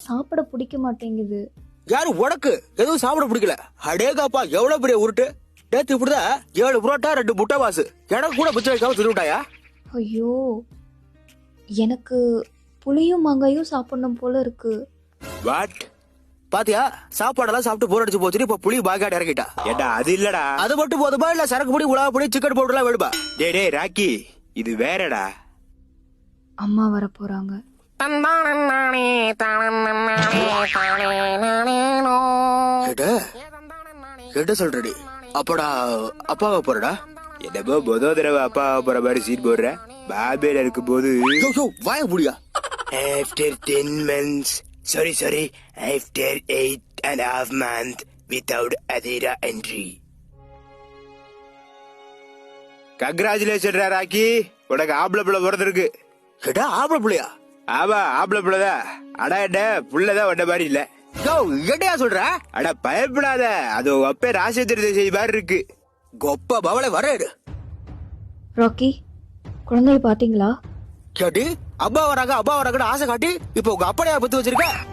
சாப்பிட பிடிக்க மாட்டேங்குது. யாரு உனக்கு எதுவும் சாப்பிட பிடிக்கல? அடேகாப்பா எவ்வளவு பெரிய உருட்டு. நேத்து இப்படிதான் 7 புரோட்டா 2 முட்டைவாசு எனக்கு கூட பிச்சை வைக்காம தின்னுட்டாயா? ஐயோ, எனக்கு புளியும் மாங்காயும் சாப்பிடணும் போல இருக்கு. வாட்? பாத்தியா, சாப்பாடெல்லாம் சாப்பிட்டு போர் அடிச்சு போச்சு. இப்ப புளி பாக்காடு இறக்கிட்டா. ஏடா அது இல்லடா. அது மட்டும் போதுமா இல்ல சரக்கு பொடி உலா பொடி சிக்கன் பவுடர் எல்லாம் வேணுமா? டேய் ராக்கி, இது வேறடா. அம்மா வர போறாங்க. என்ன சொல்றடி? அப்படா அப்பாவை போறடா? என்னமோ மொத தடவை அப்பா போற மாதிரி சீன் போடுற. பாபேல இருக்கும் போது வாய புடியா. After 10 months, sorry, after 8.5 months without Adira entry. Congratulation Rakhi, உனக்கு ஆம்பளை பிள்ளை பிறந்திருக்கு. கேட்டா ஆம்பளை பிள்ளையா? ஆமா, ஆம்பளை பிள்ளைதான். அடா என்ன புள்ளதான் ஒன்ன மாதிரி இல்ல. என்னையா சொல்ற? அட பயப்படாத, அது உங்க அப்பே ராசேந்திர தேசாய் மாதிரி இருக்கு. கொப்ப பவளை வர. ராக்கி, குழந்தைய பாத்தீங்களா? கேட்டி அப்பா வராங்கன்னு ஆசை காட்டி இப்ப உங்க அப்பனையா பத்து வச்சிருக்க.